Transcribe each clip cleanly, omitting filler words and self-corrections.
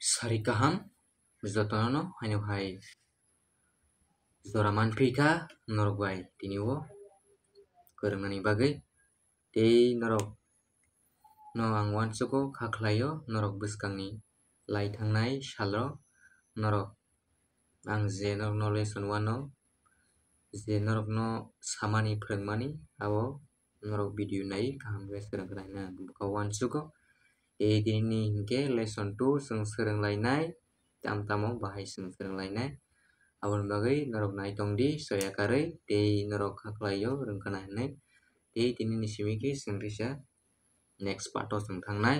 Sari kaham jotono hainokhay jora manprika norok bai tiniwo kwrwngnani bagwi tei norok no ang uansukgo kha khlaio norok bwskangni lai thangnai salo norok ang je norok no lesson 1 no je norok no samani phwrwngmani abo norok video nai kaham khe swrwngkhlai na bukao uansukgo tei tini hinkhe lesson 2 chwng swrwnglainai tamtamo bahai chwng swrwnglainai aboni bagwi norok naitongdi choyakarwi tei norok kha khlaio rwngkhana hinui tei tini ni simi khe chwng risa next part o chwng thangnai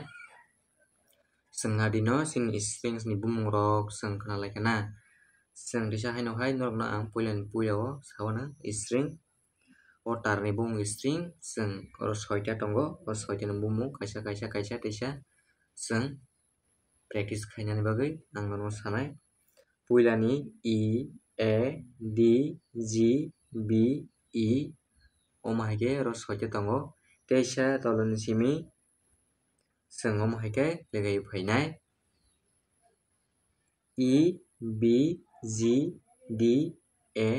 chwngha dino chini strings ni bumungrok chwng khwnalaikha chwng risa hainokhai norok no ang puila o sawano string o tar ni bumung string chwng oro 6 ta tongo o 6 ta ni bumung kaisa teisa chwng practice khainani bagwi ang no sanai puila ni e a d g b e o mahaikhe oro 6 ta tongo teisa toloni simi chwng o mahaikhe legai phainai e b g d a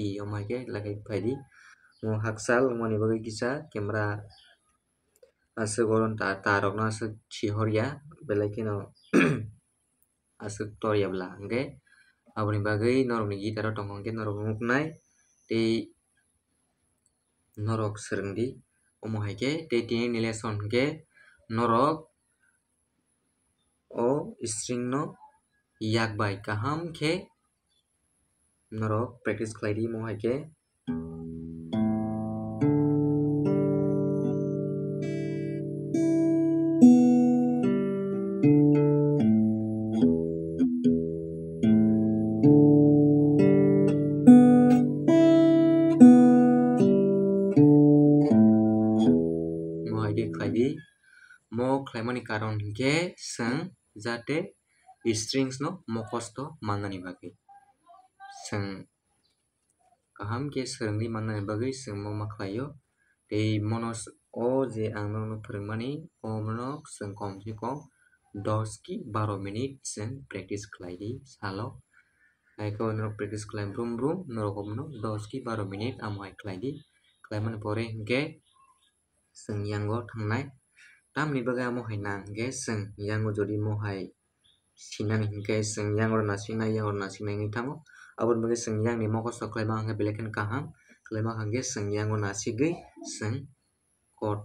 e o mahaikhe legai phaidi mo hakchal wngmani bagwi kisa camera aswk oro tar rok no aswk sihorya belai kheno aswk toryabla hingkhe aboni bagwi norok ni guitar o tongo hingkhe norok nuknai tei norok swrwngdi omo haikhe tei tini ni lesson hinkhe norok o string no yakbai kaham khe norok practice khlaidi amo haikhe khlaidi mo khlaimani karon hinkhe chwng jate strings no mokosto mannani bagwi chwng kaham khe swrwngwi mannani bagwi chwng ma khlaio tei mono o je ang norokno phwrwngmani omono chwng kom se kom 10 ki 12 minute chwng practice khlaidi salo haiko norok practice khlai brum brum norok no 10 ki 12 minute amo hai khlaidi khlaimani pore hinkhe chwng yango thangnai tamni bagwi amo hai nang hinkhe chwng yango jodi mo hai sinani hinkhe chwng yang oro nasiknai wngwi thango aboni bagwi chwng yang ni mokosto khlaima hingkhe belai kheno kaham khlaima hingkhe chwng yang o nasigwi chwng chord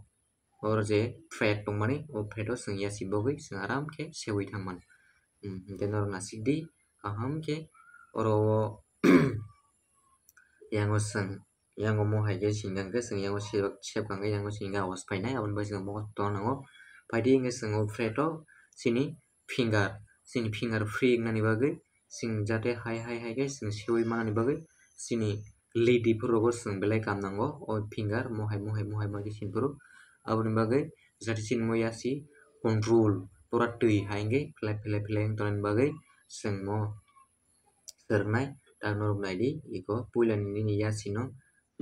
oro je fret tongmani o fret o chwng yasibogwi chwng aram khe sewi thangmani hingkhe norok nasikdi kaham khe oro o yango chwng yango mo haikhe singkha hingkhe chwng yango sebkangkhe yango singkha awas phainai aboni bagwi chwng mokosto tongna nango phaidi hingkhe chwng o fret o chini finger free wngnani bagwi chwng jate hai khe chwng sewi mannani bagwi chini lidi phuru chwng belai kam nango o finger mohai khe sinfru aboni bagwi jate chini mo yasi control pura twi hai hingkhe philai wngtonani bagwi chwng mo swrwngnai tak norok naidi iko puila ni nini yasi no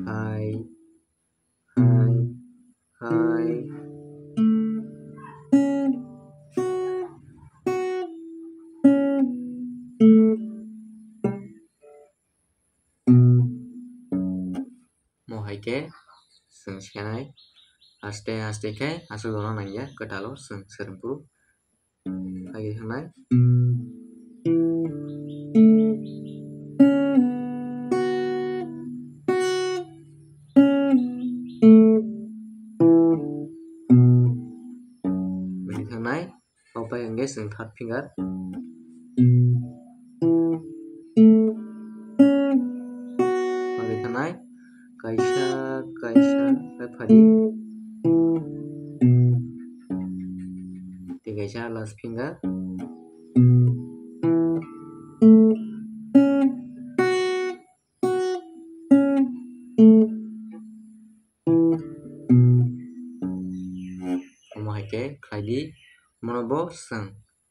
hai mo haikhe chwng senai aste khe aswk jora nangya kwtal o chwng swrwngfru haikhe thangnai opai hingkhe chwng third finger thangnai kaisa khe phadi tei kaisa last finger omo haikhe khlaidi mono bo chwng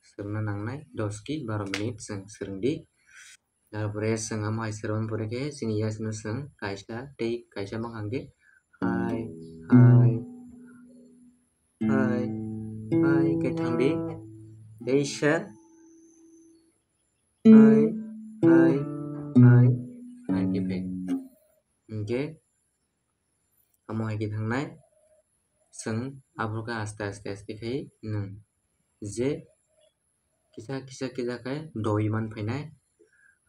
swrwngna nangnai 10 ki 12 minute chwng swrwngdi tarpore chwng amo hai swrwngmani pore khe chini yasi no chwng kaisa tei kaisa bangkha hingkhe hai khe thangdi teisa hai kifai. Oke, amo hai ki thangnai seng abroka aste kai nung je kisa kai doi man fainai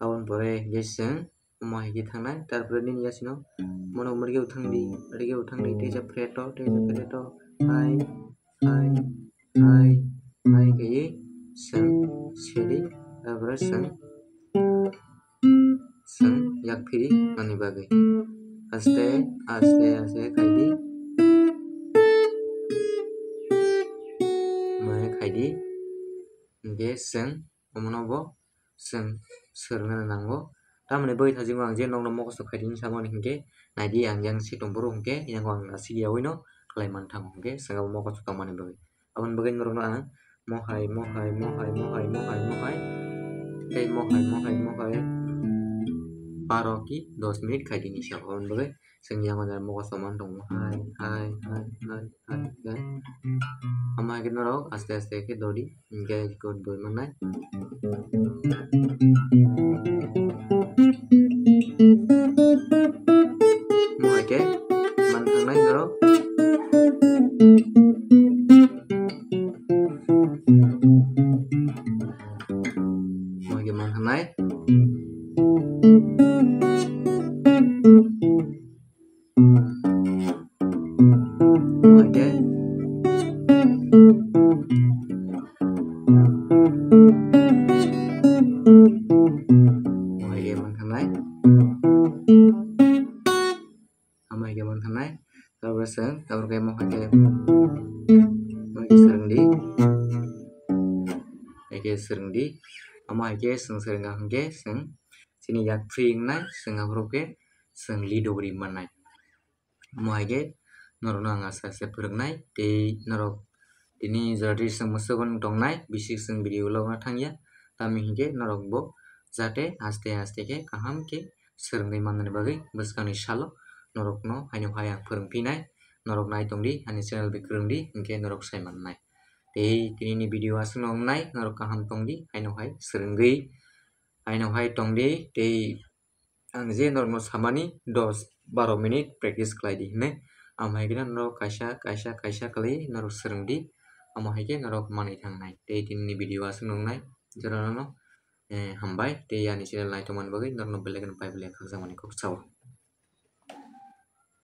abon pore ge seng amo hai ki thangnai tarpore nini yasino mono mrige uthangdi teja freto hai kai seng sedi tarpore seng yakphiri nani bagai aste kaidi mai kaidi ge seng omonobo seng sörngna nango tamani bai thajingo ang je nongno mokosto khaidini samani hingke naidi ang yang sitongboru hingke yang ang asigiyawi no khlai manthang hingke sengabo mokosto tongmani bagai aboni bagai norokno ang mohai tei mohai 12 ki 10 minit khaidini siang aboni bagai seng yang mokosto man tongo hai ama ke norok aste ke dodi hingke ko doi mannai mohai ke manthangnai norok Seng tabur kayak mau kayak sering di ama ke sering hangke seng sini yak free nai seng abroke seng lido beri manai ama ke norok anga sa pernai te norok ini jadi seng musugon dongnai bisik seng video lo na thangya tami hingke norok bo jate aste ke kaham ke serngai manani bagai beskani salo norok no haino hayang phörngphinai norok nai tongdi ani channel bikrungdi hingke norok saiman nai tei tini video asung nai norok kaham tongdi haino hai srengui haino hai tongdi tei ang je norok no samani 10-12 minit practice khlaidi hine amhai gina norok kaisa kali norok srengdi amhai ke norok manai thangnai tei tini video asung nai jorano hambai tei ani channel nai tongmani bagai norok no belegan pai bele khakjamani kok chao।